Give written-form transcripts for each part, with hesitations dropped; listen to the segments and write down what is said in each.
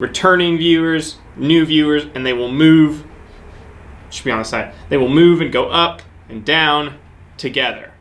returning viewers, new viewers, and they will move, should be on the side, they will move and go up and down together.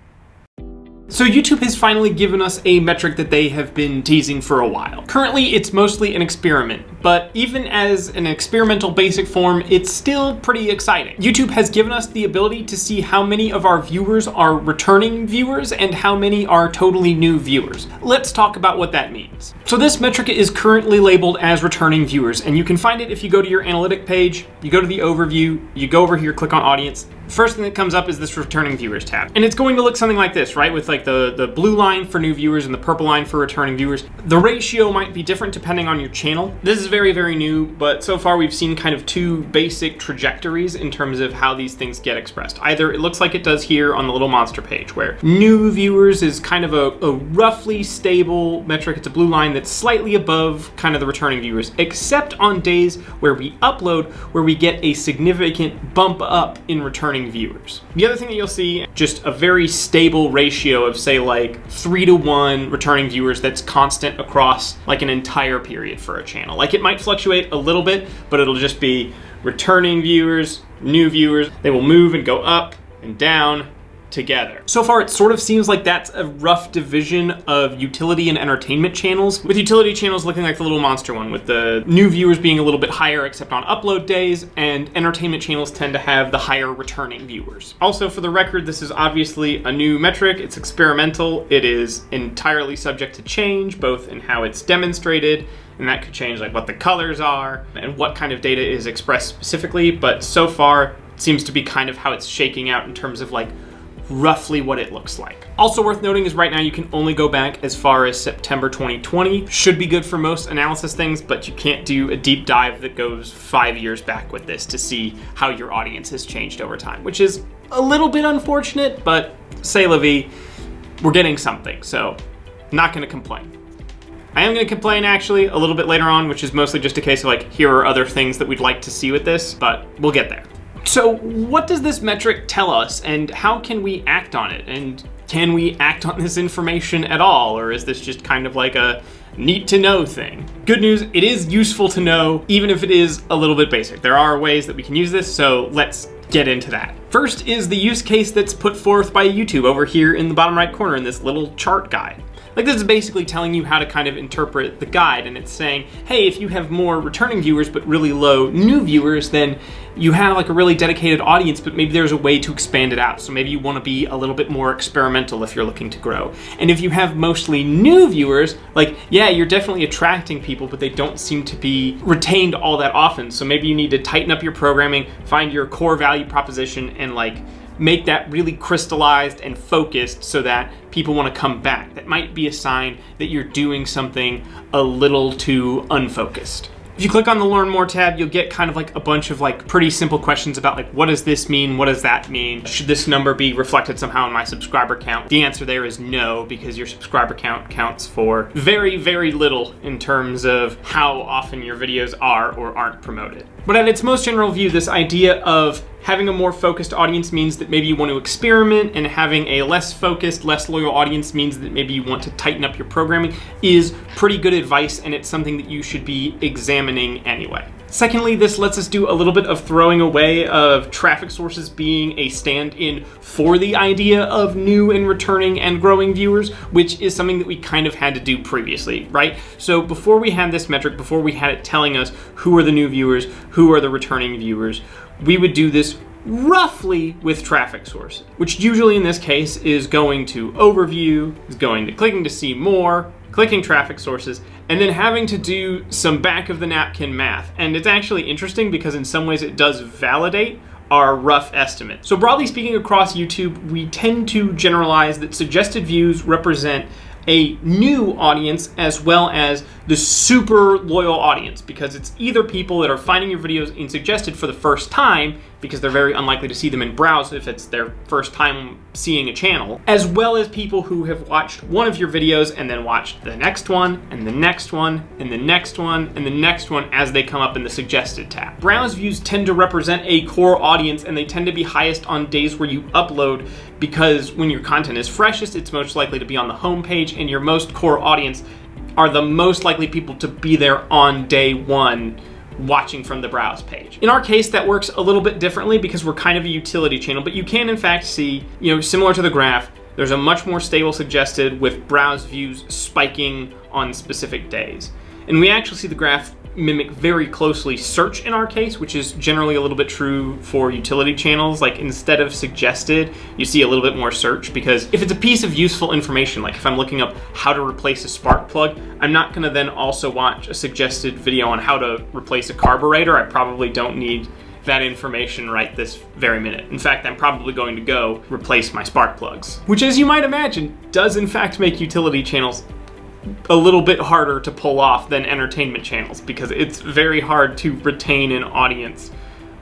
So YouTube has finally given us a metric that they have been teasing for a while. Currently, it's mostly an experiment, but even as an experimental basic form, it's still pretty exciting. YouTube has given us the ability to see how many of our viewers are returning viewers and how many are totally new viewers. Let's talk about what that means. So this metric is currently labeled as returning viewers, and you can find it if you go to your analytic page, you go to the overview, you go over here, click on audience. First thing that comes up is this returning viewers tab. And it's going to look something like this, right? With like the blue line for new viewers and the purple line for returning viewers. The ratio might be different depending on your channel. This is very, very new, but so far we've seen kind of two basic trajectories in terms of how these things get expressed. Either it looks like it does here on the little monster page, where new viewers is kind of a roughly stable metric. It's a blue line that's slightly above kind of the returning viewers, except on days where we upload, where we get a significant bump up in returning viewers. The other thing that you'll see, just a very stable ratio of say like 3-to-1 returning viewers that's constant across like an entire period for a channel. Like it might fluctuate a little bit, but it'll just be returning viewers, new viewers. They will move and go up and down together. So far, it sort of seems like that's a rough division of utility and entertainment channels, with utility channels looking like the little monster one, with the new viewers being a little bit higher except on upload days, and entertainment channels tend to have the higher returning viewers. Also, for the record, this is obviously a new metric. It's experimental. It is entirely subject to change, both in how it's demonstrated, and that could change like what the colors are and what kind of data is expressed specifically, but so far, it seems to be kind of how it's shaking out in terms of like roughly what it looks like. Also worth noting is right now you can only go back as far as September 2020. Should be good for most analysis things, but you can't do a deep dive that goes 5 years back with this to see how your audience has changed over time, which is a little bit unfortunate, but c'est la vie, we're getting something, so not gonna complain. I am gonna complain actually a little bit later on, which is mostly just a case of like, here are other things that we'd like to see with this, but we'll get there. So what does this metric tell us, and how can we act on it? And can we act on this information at all? Or is this just kind of like a need to know thing? Good news, it is useful to know, even if it is a little bit basic. There are ways that we can use this, so let's get into that. First is the use case that's put forth by YouTube over here in the bottom right corner in this little chart guide. Like this is basically telling you how to kind of interpret the guide, and it's saying, hey, if you have more returning viewers but really low new viewers, then you have like a really dedicated audience, but maybe there's a way to expand it out. So maybe you want to be a little bit more experimental if you're looking to grow. And if you have mostly new viewers, like, yeah, you're definitely attracting people, but they don't seem to be retained all that often. So maybe you need to tighten up your programming, find your core value proposition, and like make that really crystallized and focused so that people want to come back. That might be a sign that you're doing something a little too unfocused. If you click on the Learn More tab, you'll get kind of like a bunch of like pretty simple questions about like, what does this mean? What does that mean? Should this number be reflected somehow in my subscriber count? The answer there is no, because your subscriber count counts for very, very little in terms of how often your videos are or aren't promoted. But at its most general view, this idea of having a more focused audience means that maybe you want to experiment, and having a less focused, less loyal audience means that maybe you want to tighten up your programming is pretty good advice, and it's something that you should be examining anyway. Secondly, this lets us do a little bit of throwing away of traffic sources being a stand-in for the idea of new and returning and growing viewers, which is something that we kind of had to do previously, right? So before we had this metric, before we had it telling us who are the new viewers, who are the returning viewers, we would do this roughly with traffic source, which usually in this case is going to overview, is going to clicking to see more, clicking traffic sources, and then having to do some back of the napkin math. And it's actually interesting because in some ways it does validate our rough estimate. So broadly speaking, across YouTube, we tend to generalize that suggested views represent a new audience as well as the super loyal audience, because it's either people that are finding your videos in suggested for the first time, because they're very unlikely to see them in browse if it's their first time seeing a channel, as well as people who have watched one of your videos and then watched the next one and the next one and the next one and the next one as they come up in the suggested tab. Browse views tend to represent a core audience, and they tend to be highest on days where you upload, because when your content is freshest, it's most likely to be on the home page, and your most core audience are the most likely people to be there on day one watching from the browse page. In our case, that works a little bit differently because we're kind of a utility channel, but you can in fact see, similar to the graph, there's a much more stable suggested with browse views spiking on specific days. And we actually see the graph mimic very closely search in our case, which is generally a little bit true for utility channels. Like instead of suggested, you see a little bit more search, because if it's a piece of useful information, like if I'm looking up how to replace a spark plug, I'm not gonna then also watch a suggested video on how to replace a carburetor. I probably don't need that information right this very minute. In fact, I'm probably going to go replace my spark plugs, which, as you might imagine, does in fact make utility channels a little bit harder to pull off than entertainment channels, because it's very hard to retain an audience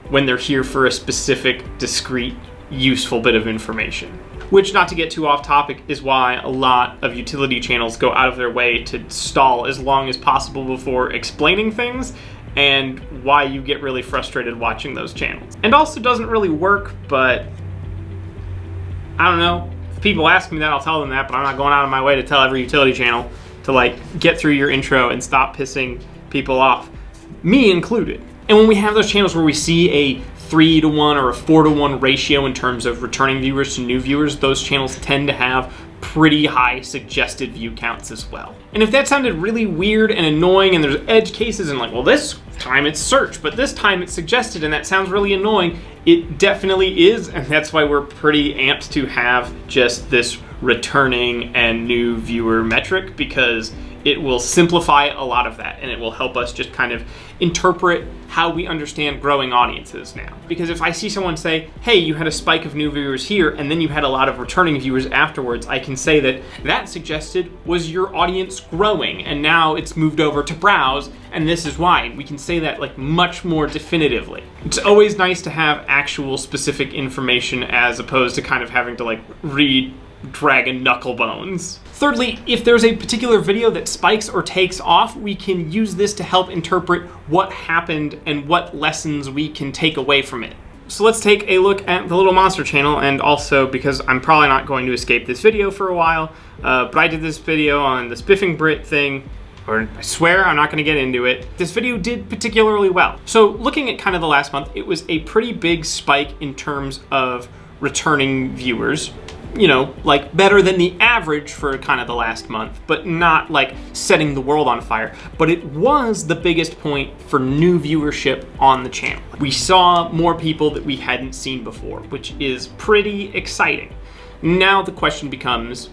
when they're here for a specific, discrete, useful bit of information. Which, not to get too off topic, is why a lot of utility channels go out of their way to stall as long as possible before explaining things, and why you get really frustrated watching those channels. And also doesn't really work, but I don't know. If people ask me that, I'll tell them that, but I'm not going out of my way to tell every utility channel to like get through your intro and stop pissing people off, me included. And when we have those channels where we see a 3-to-1 or a 4-to-1 ratio in terms of returning viewers to new viewers, those channels tend to have pretty high suggested view counts as well. And if that sounded really weird and annoying and there's edge cases and like, well, this time it's search, but this time it's suggested, and that sounds really annoying, it definitely is, and that's why we're pretty amped to have just this returning and new viewer metric, because it will simplify a lot of that, and it will help us just kind of interpret how we understand growing audiences now. Because if I see someone say, hey, you had a spike of new viewers here, and then you had a lot of returning viewers afterwards, I can say that that suggested was your audience growing, and now it's moved over to browse, and this is why. We can say that like much more definitively. It's always nice to have actual specific information as opposed to kind of having to like read Dragon Knucklebones. Thirdly, if there's a particular video that spikes or takes off, we can use this to help interpret what happened and what lessons we can take away from it. So let's take a look at the Little Monster channel, and also because I'm probably not going to escape this video for a while, but I did this video on the Spiffing Brit thing, or I swear I'm not going to get into it. This video did particularly well. So looking at kind of the last month, it was a pretty big spike in terms of returning viewers. Like better than the average for kind of the last month, but not like setting the world on fire. But it was the biggest point for new viewership on the channel. We saw more people that we hadn't seen before, which is pretty exciting. Now the question becomes,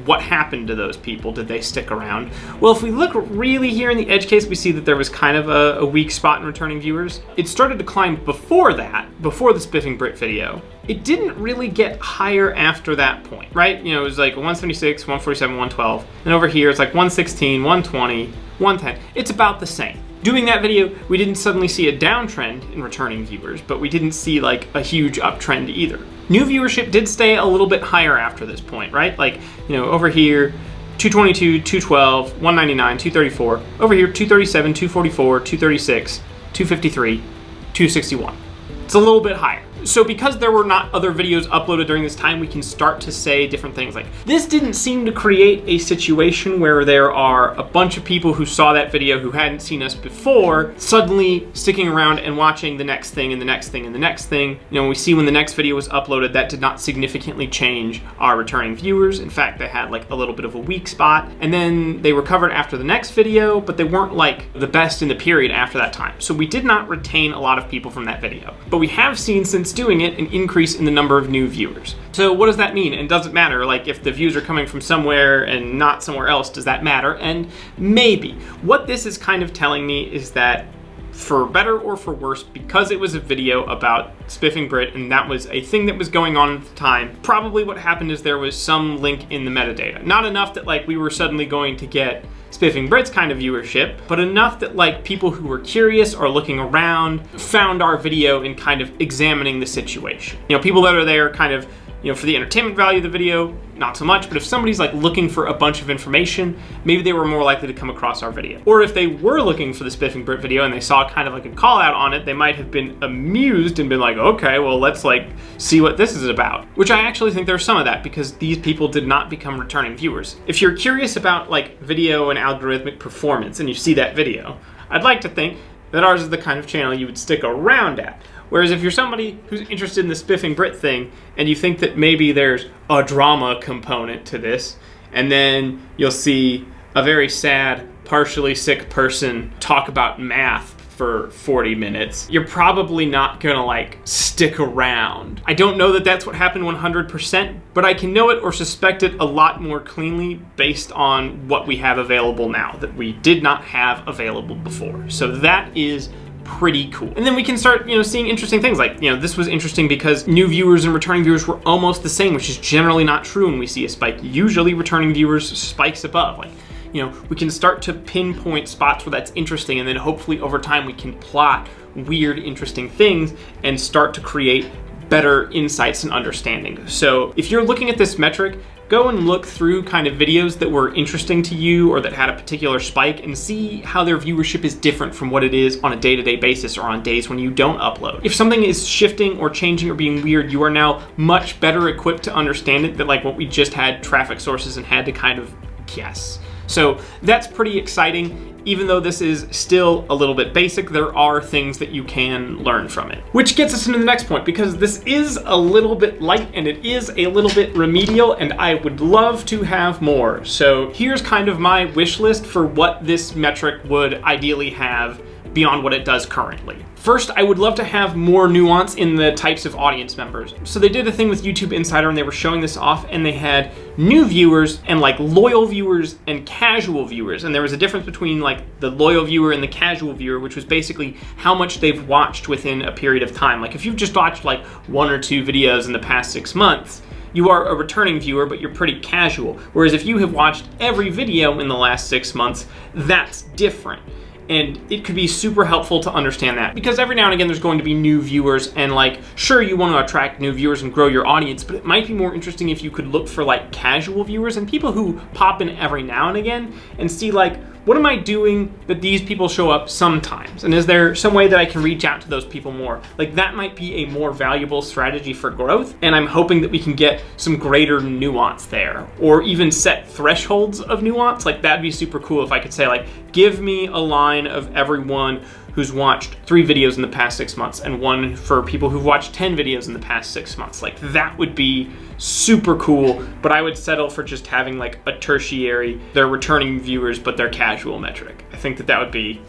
what happened to those people? Did they stick around? Well, if we look really here in the edge case, we see that there was kind of a weak spot in returning viewers. It started to climb before that, before the Spiffing Brit video. It didn't really get higher after that point, right? It was like 176, 147, 112. And over here, it's like 116, 120, 110. It's about the same. Doing that video, we didn't suddenly see a downtrend in returning viewers, but we didn't see like a huge uptrend either. New viewership did stay a little bit higher after this point, right? Like, over here, 222, 212, 199, 234. Over here, 237, 244, 236, 253, 261. It's a little bit higher. So because there were not other videos uploaded during this time, we can start to say different things like, this didn't seem to create a situation where there are a bunch of people who saw that video who hadn't seen us before suddenly sticking around and watching the next thing and the next thing and the next thing. We see when the next video was uploaded, that did not significantly change our returning viewers. In fact, they had like a little bit of a weak spot, and then they recovered after the next video, but they weren't like the best in the period after that time. So we did not retain a lot of people from that video, but we have seen since doing it an increase in the number of new viewers. So what does that mean? And does it matter? Like if the views are coming from somewhere and not somewhere else, does that matter? And maybe. What this is kind of telling me is that, for better or for worse, because it was a video about Spiffing Brit and that was a thing that was going on at the time, probably what happened is there was some link in the metadata. Not enough that like we were suddenly going to get Spiffing Brit's kind of viewership, but enough that like people who were curious or looking around found our video and kind of examining the situation. People that are there kind of You know, for the entertainment value of the video, not so much, but if somebody's like looking for a bunch of information, maybe they were more likely to come across our video. Or if they were looking for the Spiffing Brit video and they saw kind of like a call out on it, they might have been amused and been like, okay, well, let's like see what this is about. Which I actually think there's some of that because these people did not become returning viewers. If you're curious about like video and algorithmic performance and you see that video, I'd like to think that ours is the kind of channel you would stick around at. Whereas if you're somebody who's interested in the Spiffing Brit thing and you think that maybe there's a drama component to this, and then you'll see a very sad, partially sick person talk about math for 40 minutes, you're probably not gonna like stick around. I don't know that that's what happened 100%, but I can know it or suspect it a lot more cleanly based on what we have available now that we did not have available before. So that is pretty cool. And then we can start, you know, seeing interesting things like, you know, this was interesting because new viewers and returning viewers were almost the same, which is generally not true when we see a spike. Usually returning viewers spikes above. Like, you know, we can start to pinpoint spots where that's interesting, and then hopefully over time we can plot weird, interesting things and start to create better insights and understanding. So if you're looking at this metric, go and look through kind of videos that were interesting to you or that had a particular spike and see how their viewership is different from what it is on a day-to-day basis or on days when you don't upload. If something is shifting or changing or being weird, you are now much better equipped to understand it than like what we just had traffic sources and had to kind of guess. So that's pretty exciting. Even though this is still a little bit basic, there are things that you can learn from it. Which gets us into the next point, because this is a little bit light and it is a little bit remedial, and I would love to have more. So here's kind of my wish list for what this metric would ideally have beyond what it does currently. First, I would love to have more nuance in the types of audience members. So they did a thing with YouTube Insider and they were showing this off, and they had new viewers and like loyal viewers and casual viewers. And there was a difference between like the loyal viewer and the casual viewer, which was basically how much they've watched within a period of time. Like if you've just watched like 1 or 2 videos in the past 6 months, you are a returning viewer, but you're pretty casual. Whereas if you have watched every video in the last 6 months, that's different. And it could be super helpful to understand that, because every now and again there's going to be new viewers, and like, sure, you want to attract new viewers and grow your audience, but it might be more interesting if you could look for like casual viewers and people who pop in every now and again and see like, what am I doing that these people show up sometimes? And is there some way that I can reach out to those people more? Like that might be a more valuable strategy for growth. And I'm hoping that we can get some greater nuance there, or even set thresholds of nuance. Like that'd be super cool if I could say like, give me a line of everyone who's watched 3 videos in the past 6 months and one for people who've watched 10 videos in the past 6 months. Like that would be super cool, but I would settle for just having like a tertiary, they're returning viewers, but they're casual metric. I think that that would be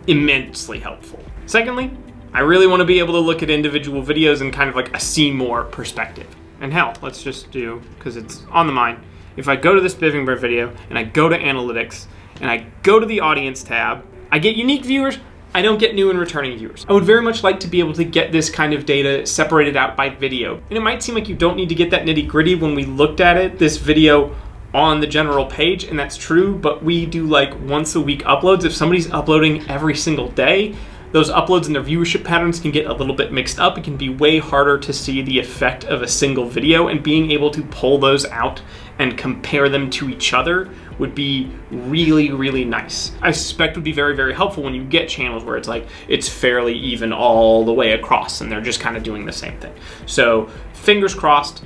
immensely helpful. Secondly, I really want to be able to look at individual videos in kind of like a see more perspective. And hell, let's just do, because it's on the mind, if I go to this Spiffing Brit video and I go to analytics and I go to the audience tab, I get unique viewers, I don't get new and returning viewers. I would very much like to be able to get this kind of data separated out by video. And it might seem like you don't need to get that nitty gritty when we looked at it, this video on the general page, and that's true, but we do like once a week uploads. If somebody's uploading every single day, those uploads and their viewership patterns can get a little bit mixed up. It can be way harder to see the effect of a single video, and being able to pull those out and compare them to each other would be really, really nice. I suspect would be very, very helpful when you get channels where it's like, it's fairly even all the way across and they're just kind of doing the same thing. So fingers crossed,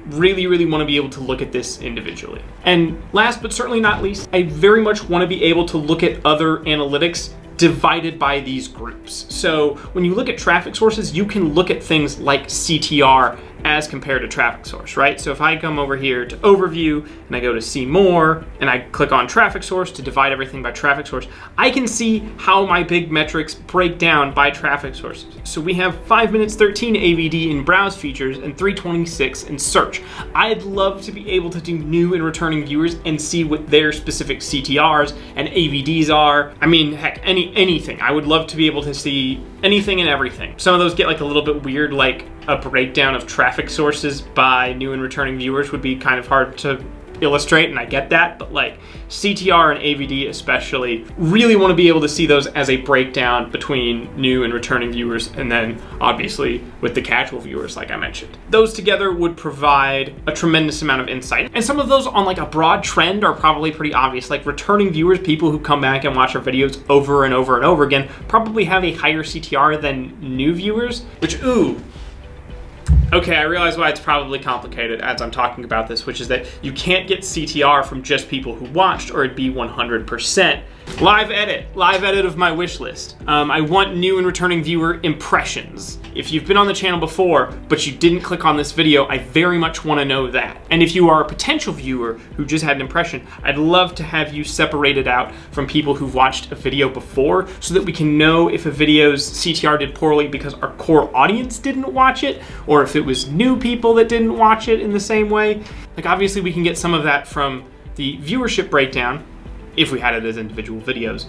really, really want to be able to look at this individually. And last but certainly not least, I very much want to be able to look at other analytics divided by these groups. So when you look at traffic sources, you can look at things like CTR as compared to traffic source, right? So if I come over here to overview and I go to see more and I click on traffic source to divide everything by traffic source, I can see how my big metrics break down by traffic sources. So we have 5 minutes 13 AVD in browse features and 326 in search. I'd love to be able to do new and returning viewers and see what their specific CTRs and AVDs are. I mean, heck, anything. I would love to be able to see anything and everything. Some of those get like a little bit weird, like a breakdown of traffic sources by new and returning viewers would be kind of hard to illustrate, and I get that, but like CTR and AVD especially, really want to be able to see those as a breakdown between new and returning viewers, and then obviously with the casual viewers like I mentioned. Those together would provide a tremendous amount of insight, and some of those on like a broad trend are probably pretty obvious. Like returning viewers, people who come back and watch our videos over and over and over again, probably have a higher CTR than new viewers, which, ooh, okay, I realize why it's probably complicated as I'm talking about this, which is that you can't get CTR from just people who watched, or it'd be 100%. Live edit of my wish list. I want new and returning viewer impressions. If you've been on the channel before, but you didn't click on this video, I very much want to know that. And if you are a potential viewer who just had an impression, I'd love to have you separated out from people who've watched a video before, so that we can know if a video's CTR did poorly because our core audience didn't watch it, or if it was new people that didn't watch it in the same way. Like obviously we can get some of that from the viewership breakdown, if we had it as individual videos.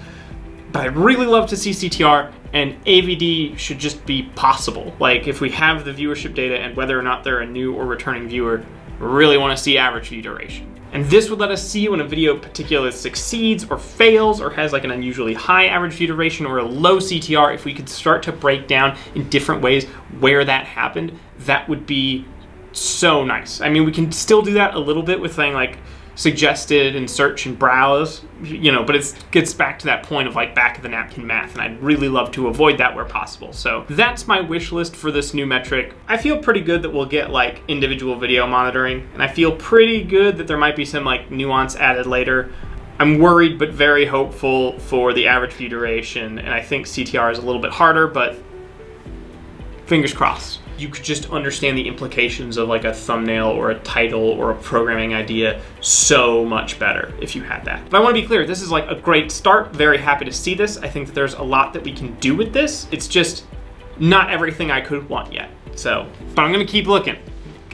But I'd really love to see CTR, and AVD should just be possible. Like if we have the viewership data and whether or not they're a new or returning viewer, really want to see average view duration. And this would let us see when a video particularly succeeds or fails or has like an unusually high average view duration or a low CTR. If we could start to break down in different ways where that happened, that would be so nice. I mean, we can still do that a little bit with things like suggested and search and browse, you know, but it gets back to that point of like back of the napkin math, and I'd really love to avoid that where possible. So that's my wish list for this new metric. I feel pretty good that we'll get like individual video monitoring, and I feel pretty good that there might be some like nuance added later. I'm worried but very hopeful for the average view duration, and I think CTR is a little bit harder, but fingers crossed. You could just understand the implications of like a thumbnail or a title or a programming idea so much better if you had that. But I want to be clear, this is like a great start. Very happy to see this. I think that there's a lot that we can do with this. It's just not everything I could want yet. So, but I'm gonna keep looking.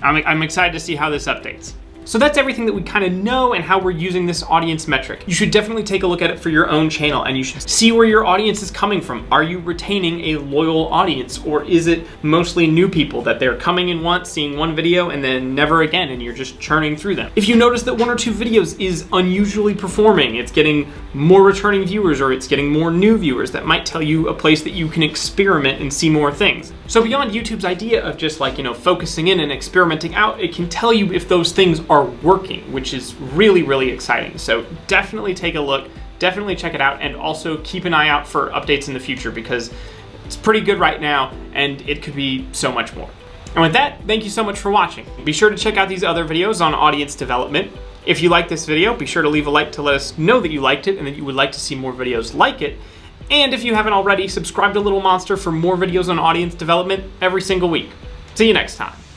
I'm excited to see how this updates. So that's everything that we kind of know and how we're using this audience metric. You should definitely take a look at it for your own channel, and you should see where your audience is coming from. Are you retaining a loyal audience, or is it mostly new people that they're coming in once, seeing one video, and then never again, and you're just churning through them? If you notice that one or two videos is unusually performing, it's getting more returning viewers or it's getting more new viewers, that might tell you a place that you can experiment and see more things. So beyond YouTube's idea of just like, you know, focusing in and experimenting out, it can tell you if those things are working, which is really, really exciting. So definitely take a look, definitely check it out, and also keep an eye out for updates in the future, because it's pretty good right now and it could be so much more. And with that, thank you so much for watching. Be sure to check out these other videos on audience development. If you like this video, be sure to leave a like to let us know that you liked it and that you would like to see more videos like it. And if you haven't already, subscribe to Little Monster for more videos on audience development every single week. See you next time.